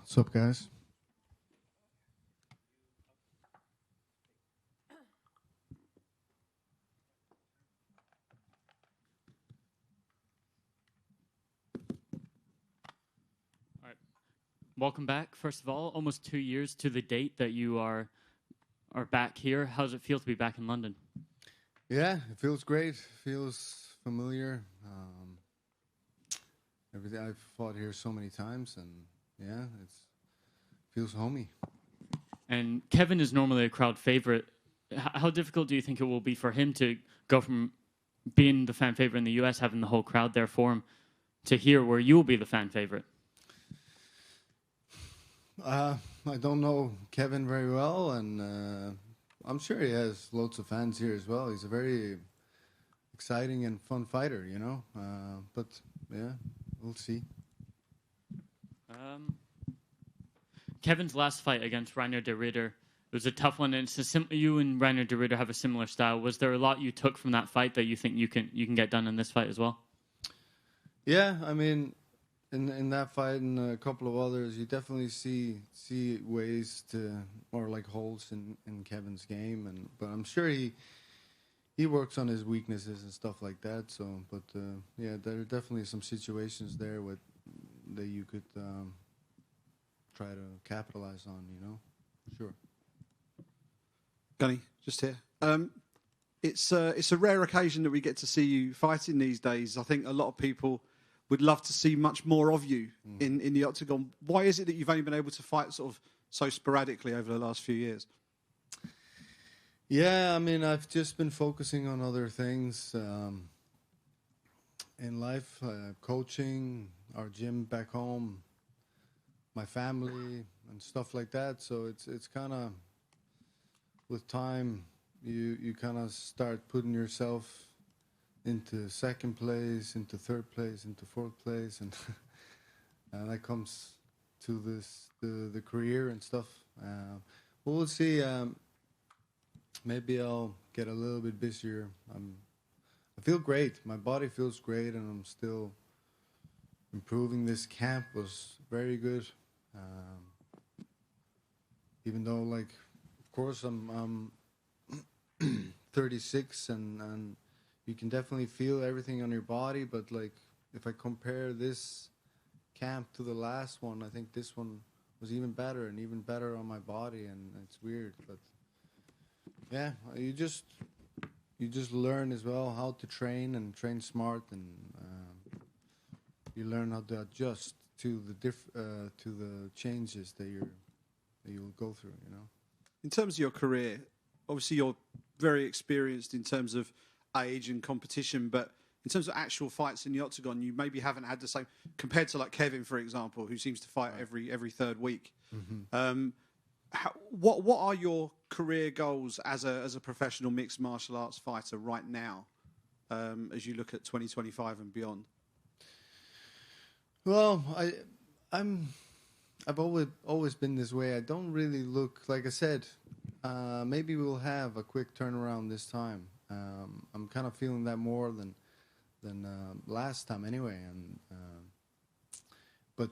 What's up, guys? All right. Welcome back. First of all, almost 2 years to the date that you are back here. How does it feel to be back in London? Yeah, it feels great. Feels familiar. Everything I've fought here so many times, and yeah, it feels homey. And Kevin is normally a crowd favorite. How difficult do you think it will be for him to go from being the fan favorite in the US, having the whole crowd there for him, to here where you'll be the fan favorite? I don't know Kevin very well, and I'm sure he has loads of fans here as well. He's a very exciting and fun fighter, you know. But yeah, we'll see. Kevin's last fight against Reiner de Ridder, it was a tough one, and you and Reiner de Ridder have a similar style. Was there a lot you took from that fight that you think you can get done in this fight as well? Yeah, I mean, in that fight and a couple of others, you definitely see ways to, or like holes in Kevin's game, but I'm sure he works on his weaknesses and stuff like that. So, but yeah, there are definitely some situations there that you could try to capitalize on. You know, sure. Gunny, just here. It's a rare occasion that we get to see you fighting these days. I think a lot of people would love to see much more of you in the octagon. Why is it that you've only been able to fight sort of so sporadically over the last few years? Yeah, I mean, I've just been focusing on other things in life, coaching, our gym back home, my family, and stuff like that. So it's kind of, with time, you kind of start putting yourself into second place, into third place, into fourth place, and and that comes to the career and stuff. But we'll see. Maybe I'll get a little bit busier. I feel great. My body feels great, and I'm still improving. This camp was very good. Even though, like, of course, I'm 36, and you can definitely feel everything on your body. But like, if I compare this camp to the last one, I think this one was even better and even better on my body. And it's weird, but yeah, you just learn as well how to train and train smart, and you learn how to adjust to the changes that you'll go through. You know. In terms of your career, obviously you're very experienced in terms of age and competition, but in terms of actual fights in the octagon, you maybe haven't had the same, compared to like Kevin, for example, who seems to fight every third week. Mm-hmm. What are your career goals as a professional mixed martial arts fighter right now, as you look at 2025 and beyond? Well, I've always been this way. I don't really look, like I said, maybe we'll have a quick turnaround this time. I'm kind of feeling that more than last time anyway, and but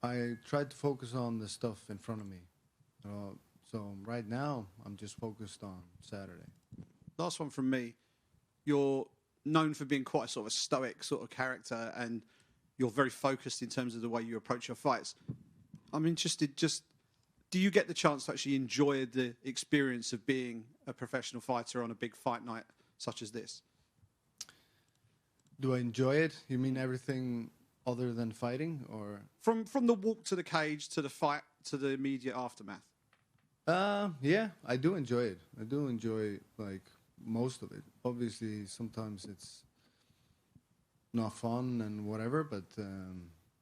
I tried to focus on the stuff in front of me. So right now, I'm just focused on Saturday. Last one from me. You're known for being quite a sort of a stoic sort of character, and you're very focused in terms of the way you approach your fights. I'm interested, just, do you get the chance to actually enjoy the experience of being a professional fighter on a big fight night such as this? Do I enjoy it? You mean everything other than fighting, or from the walk to the cage to the fight to the immediate aftermath? Yeah, I do enjoy it. I do enjoy, like, most of it. Obviously, sometimes it's not fun and whatever, but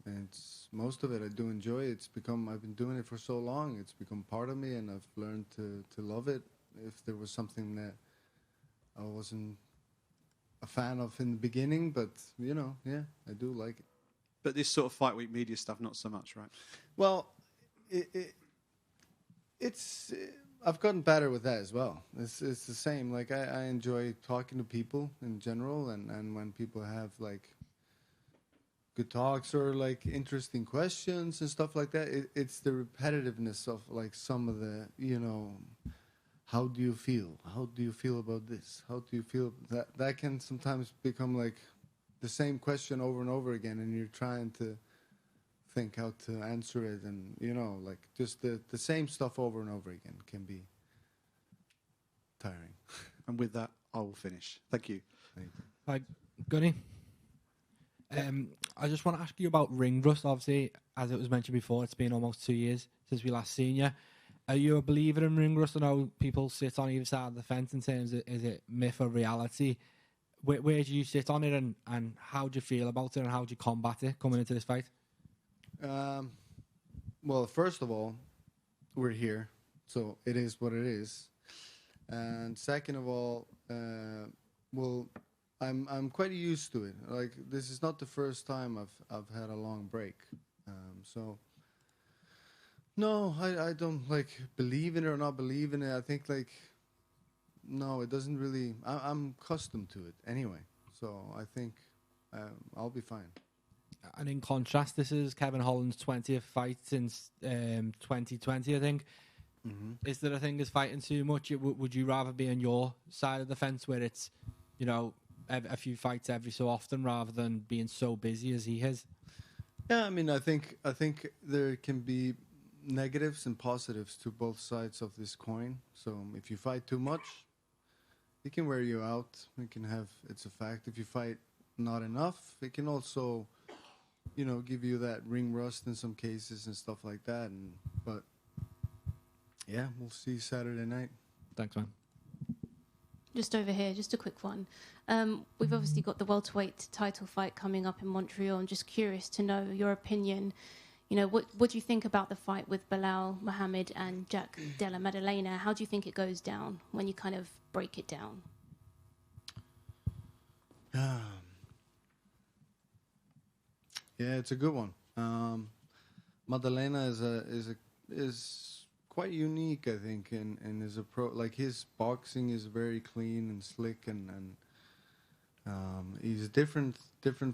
it's most of it I do enjoy. I've been doing it for so long. It's become part of me, and I've learned to love it. If there was something that I wasn't a fan of in the beginning, but you know, yeah, I do like it. But this sort of fight week media stuff, not so much, right? Well, it's I've gotten better with that as well. It's the same. Like, I enjoy talking to people in general, and when people have like good talks or like interesting questions and stuff like that. It's the repetitiveness of like some of the, how do you feel? How do you feel about this? How do you feel that can sometimes become like the same question over and over again, and you're trying to think how to answer it, and like just the same stuff over and over again can be tiring. And with that, I will finish. Thank you. Hi, Gunny. I just want to ask you about ring rust. Obviously, as it was mentioned before, it's been almost 2 years since we last seen you. Are you a believer in ring rust? I know people sit on either side of the fence in terms of, is it myth or reality? Where do you sit on it, and how do you feel about it, and how do you combat it coming into this fight? Well, first of all, we're here, so it is what it is. And second of all, well, I'm quite used to it. Like, this is not the first time I've had a long break. So no, I don't like believe in it or not believe in it. I think like no, it doesn't really. I'm accustomed to it anyway, so I think I'll be fine. And in contrast, this is Kevin Holland's 20th fight since 2020, I think. Mm-hmm. Is there a thing as fighting too much? Would you rather be on your side of the fence where it's, a few fights every so often rather than being so busy as he has? Yeah, I mean, I think there can be negatives and positives to both sides of this coin. So if you fight too much, it can wear you out. It can have its effect. If you fight not enough, it can also, give you that ring rust in some cases and stuff like that. But yeah, we'll see Saturday night. Thanks, man. Just over here, just a quick one. We've obviously got the welterweight title fight coming up in Montreal. I'm just curious to know your opinion. What do you think about the fight with Belal Muhammad and Jack Della Maddalena? How do you think it goes down when you kind of break it down? Yeah, it's a good one. Maddalena is quite unique, I think, in his approach. Like, his boxing is very clean and slick, and he's a different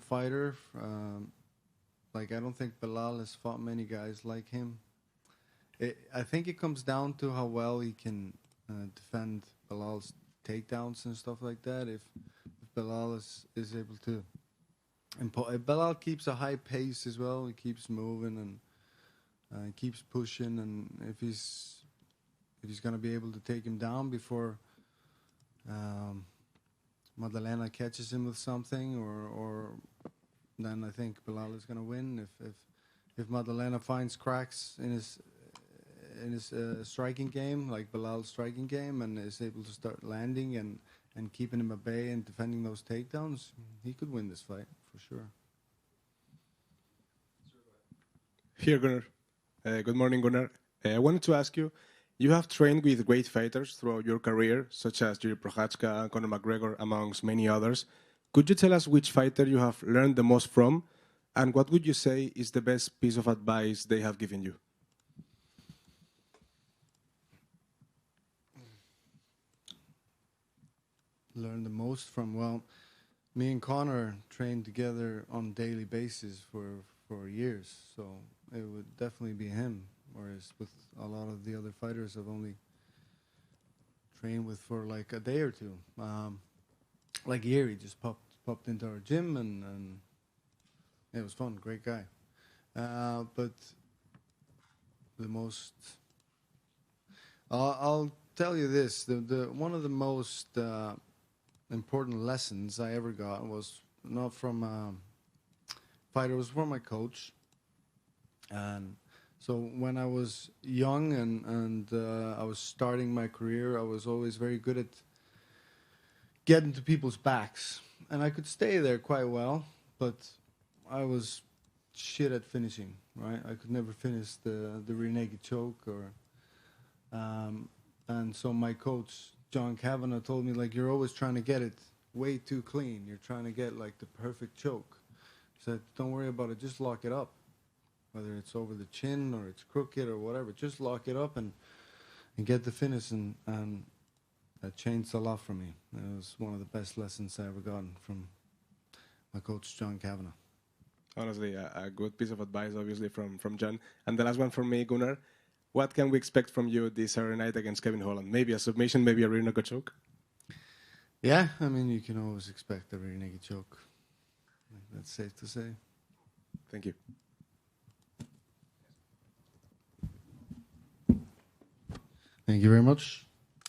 fighter. Like, I don't think Belal has fought many guys like him. I think it comes down to how well he can defend Belal's takedowns and stuff like that. If Belal is able to, and Belal keeps a high pace as well. He keeps moving and keeps pushing. And if he's going to be able to take him down before Maddalena catches him with something, or then I think Belal is going to win. If Maddalena finds cracks in his striking game, like Belal's striking game, and is able to start landing and keeping him at bay and defending those takedowns, he could win this fight for sure. Here, Gunnar. Good morning, Gunnar. I wanted to ask you, you have trained with great fighters throughout your career, such as Jiri Prochazka and Conor McGregor, amongst many others. Could you tell us which fighter you have learned the most from, and what would you say is the best piece of advice they have given you? Learn the most from, well, me and Conor trained together on a daily basis for years, so it would definitely be him. Whereas with a lot of the other fighters, I've only trained with for like a day or two. Like Jiri just popped into our gym, and it was fun. Great guy. But the most, I'll tell you this: the one of the most important lessons I ever got was not from a fighter; it was from my coach. And so when I was young and I was starting my career, I was always very good at getting to people's backs, and I could stay there quite well, but I was shit at finishing. Right, I could never finish the rear naked choke, and so my coach John Kavanagh told me, like, you're always trying to get it way too clean. You're trying to get like the perfect choke. He said, don't worry about it, just lock it up. Whether it's over the chin or it's crooked or whatever, just lock it up and get the finish, and that changed a lot for me. It was one of the best lessons I ever gotten from my coach, John Kavanagh. Honestly, a good piece of advice, obviously, from John. And the last one from me, Gunnar. What can we expect from you this Saturday night against Kevin Holland? Maybe a submission, maybe a rear naked choke? Yeah, I mean, you can always expect a rear naked choke. That's safe to say. Thank you. Thank you very much.